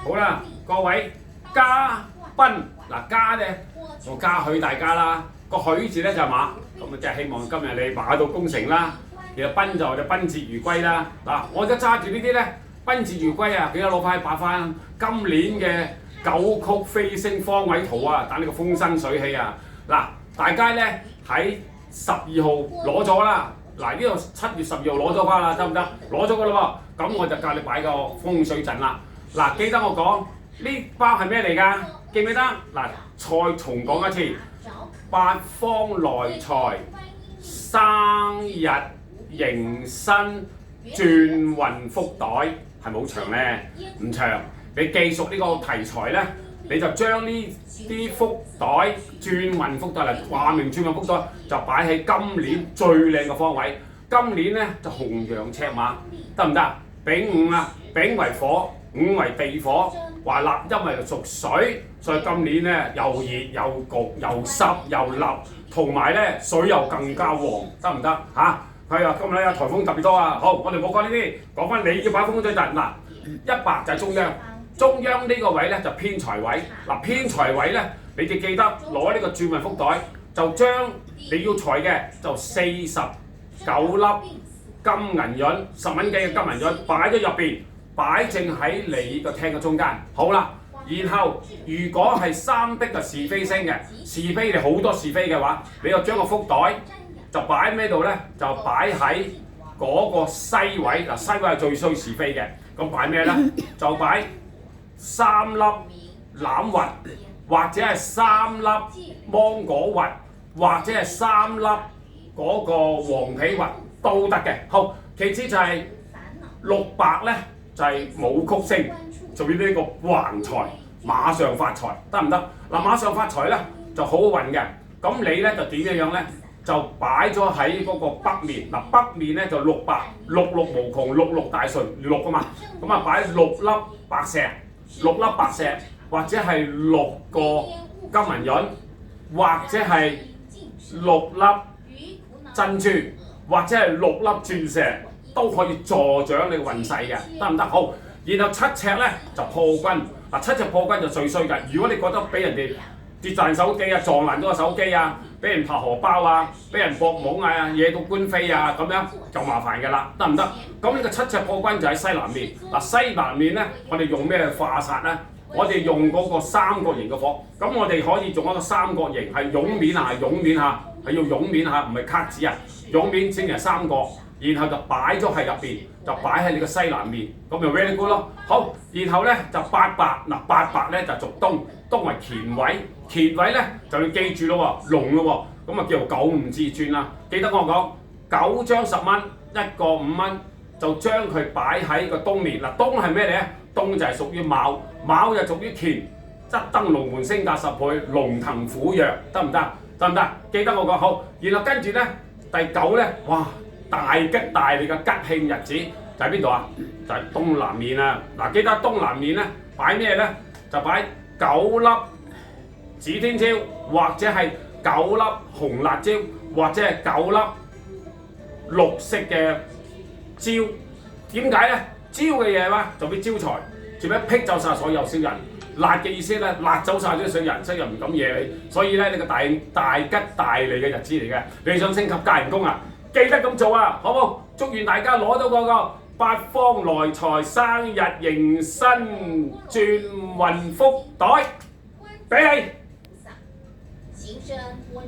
好啦，各位嘉賓嗱，嘉咧我嘉許大家啦，個許字咧就係馬，咁啊即係希望今日你馬到功成啦。其實賓就賓至如歸啦。嗱，我而家揸住呢啲咧，賓至如歸啊，記得攞翻擺翻今年嘅九曲飛星方位圖啊，等呢個風生水起啊！嗱，大家咧喺12號攞咗啦。嗱，呢度7月12號攞咗翻啦，得唔得？攞咗噶啦喎，咁我就教你擺個風水陣啦。嗱，記得我講呢包係咩嚟㗎？記唔記得？嗱，再重講一次，八方來財，生日迎新，轉運福袋，係咪好長咧？唔長，你記熟呢個題材咧，你就將呢啲福袋轉運福袋嚟話明轉運福袋，就擺喺今年最靚嘅方位。今年咧就紅羊赤馬，得唔得？丙午啊，丙為火，午為地火，話立因為屬水，所以今年咧又熱又焗又濕又立，同埋咧水又更加旺，得唔得嚇？係啊，今日咧颱風特別多啊！好，我哋冇講呢啲，講翻你要擺風水陣嗱，100就係中央。中央呢個位咧就偏財位，嗱偏財位咧，你哋記得攞呢個轉運福袋，就將你要財嘅就49粒金銀潤，10蚊雞嘅金銀潤擺咗入邊，擺正喺你個廳嘅中間。好啦，然後如果係3碧就是非星嘅，是非你好多是非嘅話，你就將個福袋就擺喺咩度咧？就擺喺嗰個西位，嗱西位係最衰是非嘅，咁擺咩咧？就擺3粒欖核，或者係3粒芒果核，或者係3粒嗰個黃皮核都得嘅。好，其次就係6白咧，就係武曲星，做呢個橫財，馬上發財，得唔得？嗱，馬上發財咧就好好運嘅。咁你咧就點樣咧？就擺咗喺嗰個北面，嗱北面咧就6白，六六無窮，六六大順，6啊嘛，咁啊擺6粒白石。6粒白石，或者係6個金銀潤，或者係6粒珍珠，或者係6粒鑽石，都可以助長你運勢嘅，得唔得？好，然後7尺咧就破軍，嗱7尺破軍就最衰㗎。如果你覺得俾人哋跌爛手機啊，撞爛咗個手機啊，俾人拍荷包啊，俾人博懵啊，惹到官非啊，咁樣就麻煩㗎啦，得唔得？咁呢個7尺破軍就喺西南面。嗱西南面咧，我哋用咩化煞咧？我哋用嗰個三角形嘅火。咁我哋可以用一個三角形，係絨面啊，絨面嚇，係要絨面嚇，唔係卡紙啊，絨面先係三角，然後就擺咗喺入邊，就擺喺你個西南面，咁就 very good 咯。好，然後咧就8白，嗱8白咧就屬東，東為乾位。乾位咧就要記住咯喎，龍咯喎，咁啊叫做九五至尊啦。記得我講9張10蚊，一個5蚊，就將佢擺喺個東面。嗱東係咩嚟咧？東就係屬於卯，卯就屬於乾，則登龍門升價10倍，龍騰虎躍，得唔得？得唔得？記得我講好。然後跟住咧第9咧，哇大吉大利嘅吉慶日子就喺邊度啊？就係東南面啊！嗱記得東南面咧擺咩咧？就擺9粒指天椒，或者係9粒紅辣椒，或者係9粒綠色嘅椒。點解咧？椒嘅嘢咧就俾招財，做咩辟走晒所有小人。辣嘅意思咧，辣走晒啲小人，小人唔敢惹你。所以咧呢個大吉大利嘅日子嚟嘅。你想升級加人工啊？記得咁做啊，好唔好？祝願大家攞到嗰個八方來財，生日迎新，轉運福袋俾你。